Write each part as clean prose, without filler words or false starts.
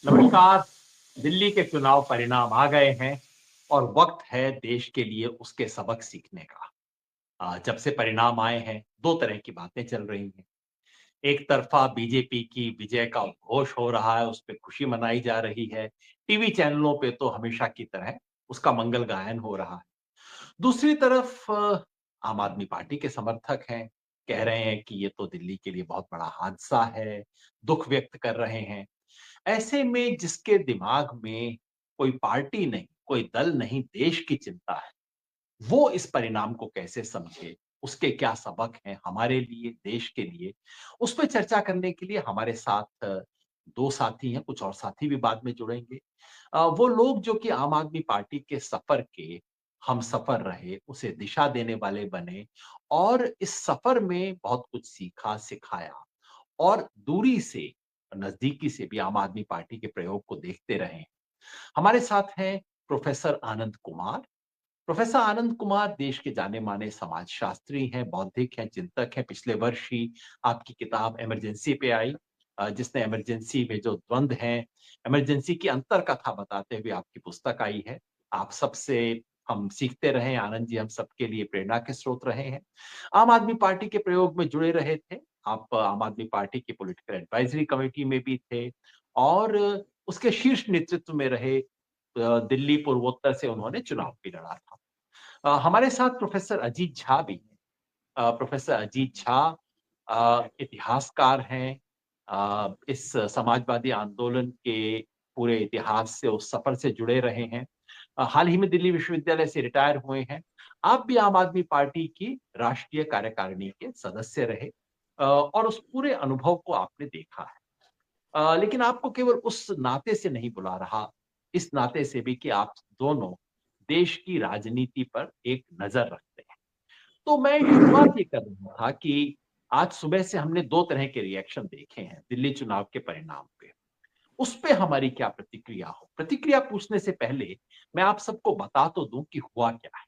नमस्कार। दिल्ली के चुनाव परिणाम आ गए हैं और वक्त है देश के लिए उसके सबक सीखने का। जब से परिणाम आए हैं, दो तरह की बातें चल रही हैं। एक तरफा बीजेपी की विजय का उद्घोष हो रहा है, उस पे खुशी मनाई जा रही है। टीवी चैनलों पे तो हमेशा की तरह उसका मंगल गायन हो रहा है। दूसरी तरफ आम आदमी पार्टी के समर्थक हैं, कह रहे हैं कि ये तो दिल्ली के लिए बहुत बड़ा हादसा है, दुःख व्यक्त कर रहे हैं। ऐसे में जिसके दिमाग में कोई पार्टी नहीं, कोई दल नहीं, देश की चिंता है, वो इस परिणाम को कैसे समझे, उसके क्या सबक हैं हमारे लिए, देश के लिए, उस पे चर्चा करने के लिए हमारे साथ 2 साथी हैं, कुछ और साथी भी बाद में जुड़ेंगे। वो लोग जो कि आम आदमी पार्टी के सफर के हमसफर रहे, उसे दिशा देने वाले बने और इस सफर में बहुत कुछ सीखा, सिखाया और दूरी से, नज़दीकी से भी आम आदमी पार्टी के प्रयोग को देखते रहे हैं। हमारे साथ हैं प्रोफ़ेसर आनंद कुमार। प्रोफ़ेसर आनंद कुमार देश के जाने-माने समाजशास्त्री हैं, बौद्धिक हैं, चिंतक हैं। पिछले वर्ष ही आपकी किताब इमरजेंसी पे आई, जिसने इमरजेंसी में जो द्वंद हैं, इमरजेंसी की अंतर कथा बताते हुए आपकी पुस्तक आई है। आप सबसे हम सीखते रहे हैं, आनंद जी हम सबके लिए प्रेरणा के स्रोत रहे हैं। आम आदमी पार्टी के प्रयोग में जुड़े रहे थे। आप आम आदमी पार्टी की पॉलिटिकल एडवाइजरी कमिटी में भी थे और उसके शीर्ष नेतृत्व में रहे। दिल्ली पूर्वोत्तर से उन्होंने चुनाव भी लड़ा था। हमारे साथ प्रोफ़ेसर अजीत झा भी हैं। प्रोफ़ेसर अजीत झा इतिहासकार हैं। इस समाजवादी आंदोलन के पूरे इतिहास से, उस सफ़र से जुड़े रहे हैं। हाल ही में दिल्ली विश्वविद्यालय से रिटायर हुए हैं। आप भी आम आदमी पार्टी की राष्ट्रीय कार्यकारिणी के सदस्य रहे और उस पूरे अनुभव को आपने देखा है। लेकिन आपको केवल उस नाते से नहीं बुला रहा, इस नाते से भी कि आप दोनों देश की राजनीति पर एक नज़र रखते हैं। तो मैं शुरुआत ये कर रहा था कि आज सुबह से हमने 2 तरह के रिएक्शन देखे हैं दिल्ली चुनाव के परिणाम पे। उस पे हमारी क्या प्रतिक्रिया हो? प्रतिक्रिया पूछने से पहले मैं आप सबको बता तो दूँ कि हुआ क्या है।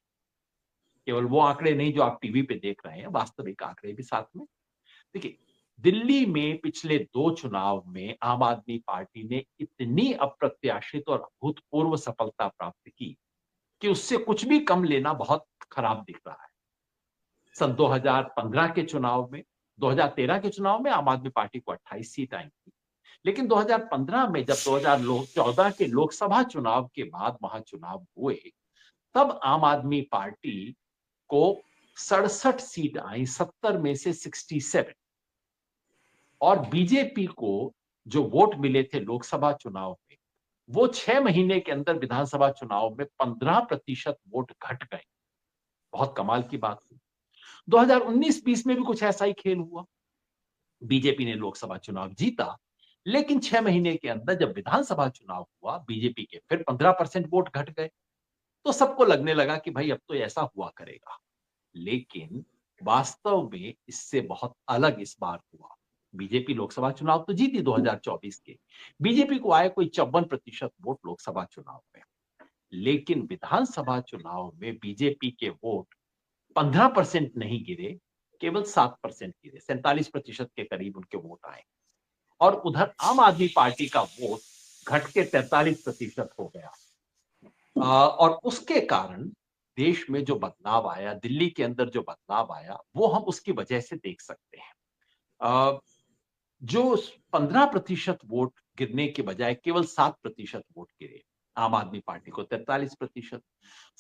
केवल वो आंकड़े नहीं जो आप टीवी पे देख रहे हैं, वास्तविक आंकड़े भी साथ में। देखिए, दिल्ली में पिछले 2 चुनाव में आम आदमी पार्टी ने इतनी अप्रत्याशित और अभूतपूर्व सफलता प्राप्त की कि उससे कुछ भी कम लेना बहुत खराब दिख रहा है। सन 2015 के चुनाव में, 2013 के चुनाव में आम आदमी पार्टी को 28 सीट आई थी। लेकिन 2015 में जब 2014 के लोकसभा चुनाव के बाद वहां चुनाव हुए, तब आम आदमी पार्टी को 67 सीट आई, 70 में से 67। और बीजेपी को जो वोट मिले थे लोकसभा चुनाव में, वो 6 महीने के अंदर विधानसभा चुनाव में 15% वोट घट गए। बहुत कमाल की बात थी। 2019-20 में भी कुछ ऐसा ही खेल हुआ। बीजेपी ने लोकसभा चुनाव जीता, लेकिन 6 महीने के अंदर जब विधानसभा चुनाव हुआ, बीजेपी के फिर 15% वोट घट गए। तो सबको लगने लगा कि भाई अब तो ऐसा हुआ करेगा। लेकिन वास्तव में इससे बहुत अलग इस बार हुआ। बीजेपी लोकसभा चुनाव तो जीती 2024 के। बीजेपी को आए कोई 54% वोट लोकसभा चुनाव में। लेकिन विधानसभा चुनाव में बीजेपी के वोट 15% नहीं गिरे, केवल 7% गिरे। 47% के करीब उनके वोट आए और उधर आम आदमी पार्टी का वोट घट के 43% हो गया। और उसके कारण देश में जो बदलाव आया, दिल्ली के अंदर जो बदलाव आया, वो हम उसकी वजह से देख सकते हैं। अ, जो 15% वोट गिरने के बजाय केवल 7% वोट गिरे, आम आदमी पार्टी को 43%।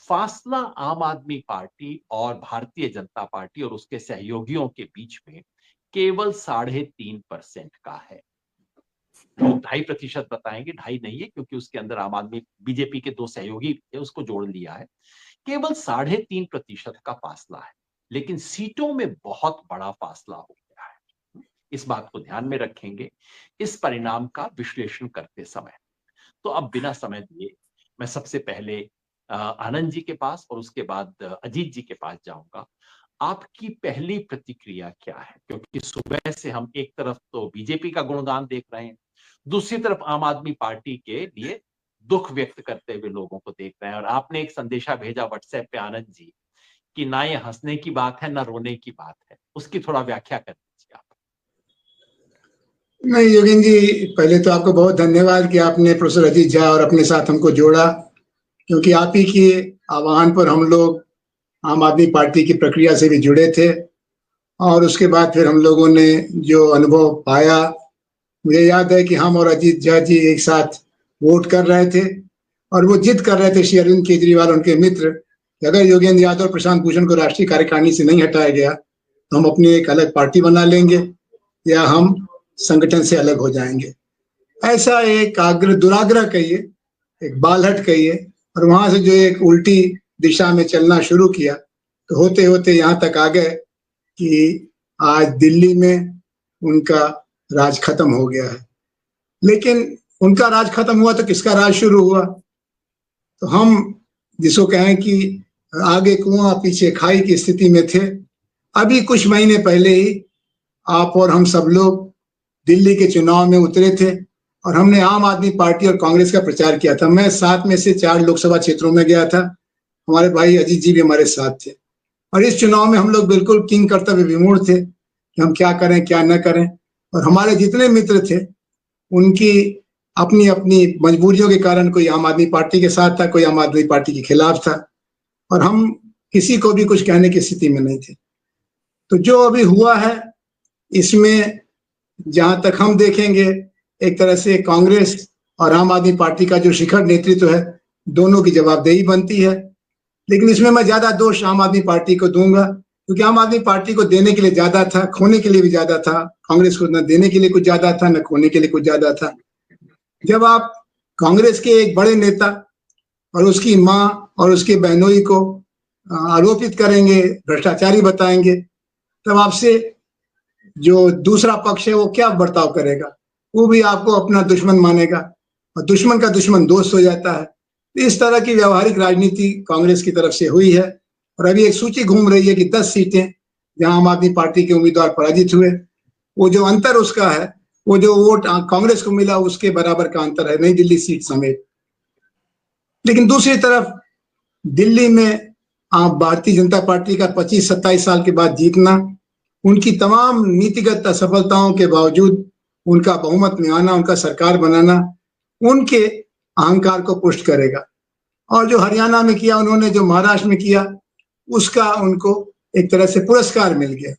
फासला आम आदमी पार्टी और भारतीय जनता पार्टी और उसके सहयोगियों के बीच में केवल 3.5% का है। लोग 2.5% बताएंगे, 2.5 नहीं है क्योंकि उसके अंदर आम आदमी बीजेपी के 2 सहयोगी थे, उसको जोड़ लिया है। केवल 3.5% का फासला है, लेकिन सीटों में बहुत बड़ा फासला हो गया है। इस बात को ध्यान में रखेंगे इस परिणाम का विश्लेषण करते समय। तो अब बिना समय दिए मैं सबसे पहले आनंद जी के पास और उसके बाद अजीत जी के पास जाऊंगा। आपकी पहली प्रतिक्रिया क्या है? क्योंकि सुबह से हम एक तरफ तो बीजेपी का गुणगान देख रहे हैं, दूसरी तरफ आम आदमी पार्टी के लिए दुख व्यक्त करते हुए लोगों को देख रहे हैं और आपने एक संदेशा भेजा व्हाट्सएप पे आनंद जी कि ना ये हंसने की बात है ना रोने की बात है। उसकी थोड़ा व्याख्या कर दीजिए आप। नहीं योगेन जी, पहले तो आपको बहुत धन्यवाद कि आपने प्रोफेसर अजीत झा और अपने साथ हमको जोड़ा, क्योंकि आप ही के आह्वान पर हम लोग आम आदमी पार्टी की प्रक्रिया से भी जुड़े थे। और उसके बाद फिर हम लोगों ने जो अनुभव पाया, मुझे याद है कि हम और अजीत झा जी एक साथ वोट कर रहे थे और वो जिद कर रहे थे श्री अरविंद केजरीवाल उनके मित्र कि अगर योगेंद्र यादव और प्रशांत भूषण को राष्ट्रीय कार्यकारिणी से नहीं हटाया गया तो हम अपनी एक अलग पार्टी बना लेंगे या हम संगठन से अलग हो जाएंगे। ऐसा एक आग्रह दुराग्रह कहिए, एक बालहट कहिए, और वहां से जो एक उल्टी दिशा में चलना शुरू किया तो होते होते यहाँ तक आ गए कि आज दिल्ली में उनका राज खत्म हो गया है। लेकिन उनका राज खत्म हुआ तो किसका राज शुरू हुआ? तो हम जिसको कहें कि आगे कुआं पीछे खाई की स्थिति में थे। अभी कुछ महीने पहले ही आप और हम सब लोग दिल्ली के चुनाव में उतरे थे और हमने आम आदमी पार्टी और कांग्रेस का प्रचार किया था। मैं 7 में से 4 लोकसभा क्षेत्रों में गया था। हमारे भाई अजीत जी भी हमारे साथ थे और इस चुनाव में हम लोग बिल्कुल किंग कर्तव्य विमूढ़ थे कि हम क्या करें क्या न करें। और हमारे जितने मित्र थे उनकी अपनी अपनी मजबूरियों के कारण कोई आम आदमी पार्टी के साथ था, कोई आम आदमी पार्टी के खिलाफ था और हम किसी को भी कुछ कहने की स्थिति में नहीं थे। तो जो अभी हुआ है इसमें जहां तक हम देखेंगे एक तरह से कांग्रेस और आम आदमी पार्टी का जो शिखर नेतृत्व है दोनों की जवाबदेही बनती है। लेकिन इसमें मैं ज्यादा दोष आम आदमी पार्टी को दूंगा क्योंकि आम आदमी पार्टी को देने के लिए ज्यादा था, खोने के लिए भी ज्यादा था। कांग्रेस को न देने के लिए कुछ ज्यादा था न खोने के लिए कुछ ज्यादा था। जब आप कांग्रेस के एक बड़े नेता और उसकी माँ और उसके बहनोई को आरोपित करेंगे, भ्रष्टाचारी बताएंगे, तब आपसे जो दूसरा पक्ष है वो क्या बर्ताव करेगा? वो भी आपको अपना दुश्मन मानेगा और दुश्मन का दुश्मन दोस्त हो जाता है। इस तरह की व्यवहारिक राजनीति कांग्रेस की तरफ से हुई है और अभी एक सूची घूम रही है कि 10 सीटें जहां आम आदमी पार्टी के उम्मीदवार पराजित हुए, वो जो अंतर उसका है, वो जो वोट कांग्रेस को मिला उसके बराबर का अंतर है, नई दिल्ली सीट समेत। लेकिन दूसरी तरफ दिल्ली में आप भारतीय जनता पार्टी का 25-27 साल के बाद जीतना, उनकी तमाम नीतिगत असफलताओं के बावजूद उनका बहुमत में आना, उनका सरकार बनाना उनके अहंकार को पुष्ट करेगा। और जो हरियाणा में किया उन्होंने, जो महाराष्ट्र में किया, उसका उनको एक तरह से पुरस्कार मिल गया।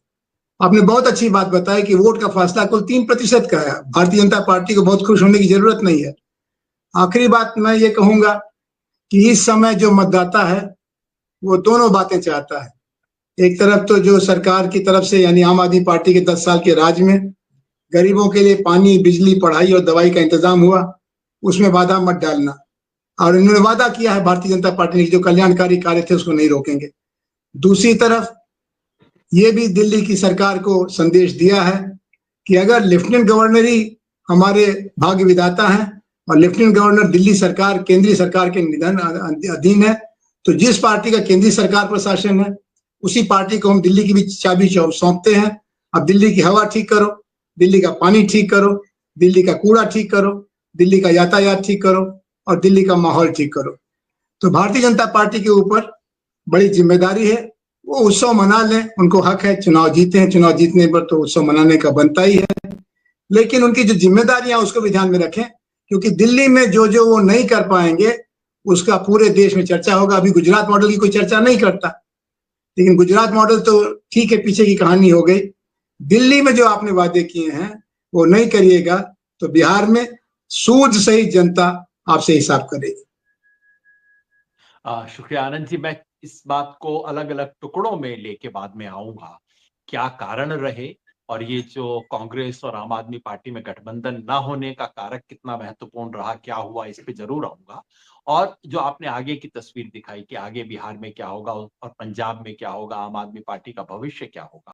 आपने बहुत अच्छी बात बताई कि वोट का फासला कुल 3% का है। भारतीय जनता पार्टी को बहुत खुश होने की जरूरत नहीं है। आखिरी बात मैं ये कहूंगा कि इस समय जो मतदाता है वो दोनों बातें चाहता है। एक तरफ तो जो सरकार की तरफ से यानी आम आदमी पार्टी के 10 साल के राज में गरीबों के लिए पानी, बिजली, पढ़ाई और दवाई का इंतजाम हुआ, उसमें बाधा मत डालना। और इन्होंने वादा किया है भारतीय जनता पार्टी ने जो कल्याणकारी कार्य थे उसको नहीं रोकेंगे। दूसरी तरफ ये भी दिल्ली की सरकार को संदेश दिया है कि अगर लेफ्टिनेंट गवर्नर ही हमारे भाग्य विधाता हैं और लेफ्टिनेंट गवर्नर दिल्ली सरकार, केंद्रीय सरकार के निधन अधीन है, तो जिस पार्टी का केंद्रीय सरकार प्रशासन है उसी पार्टी को हम दिल्ली की भी चाबी सौंपते हैं। अब दिल्ली की हवा ठीक करो, दिल्ली का पानी ठीक करो, दिल्ली का कूड़ा ठीक करो, दिल्ली का यातायात ठीक करो और दिल्ली का माहौल ठीक करो। तो भारतीय जनता पार्टी के ऊपर बड़ी जिम्मेदारी है। वो उत्सव मना लें, उनको हक है, चुनाव जीते हैं, चुनाव जीतने पर तो उत्सव मनाने का बनता ही है। लेकिन उनकी जो जिम्मेदारियां उसको भी ध्यान में रखें क्योंकि दिल्ली में जो जो वो नहीं कर पाएंगे उसका पूरे देश में चर्चा होगा। अभी गुजरात मॉडल की कोई चर्चा नहीं करता, लेकिन गुजरात मॉडल तो ठीक है, पीछे की कहानी हो गई। दिल्ली में जो आपने वादे किए हैं वो नहीं करिएगा तो बिहार में सूद सहित जनता आपसे हिसाब करेगी। शुक्रिया आनंद जी। मैं इस बात को अलग अलग टुकड़ों में लेके बाद में आऊंगा, क्या कारण रहे और ये जो कांग्रेस और आम आदमी पार्टी में गठबंधन ना होने का कारक कितना महत्वपूर्ण रहा, क्या हुआ, इस पे जरूर आऊंगा। और जो आपने आगे की तस्वीर दिखाई कि आगे बिहार में क्या होगा और पंजाब में क्या होगा, आम आदमी पार्टी का भविष्य क्या होगा।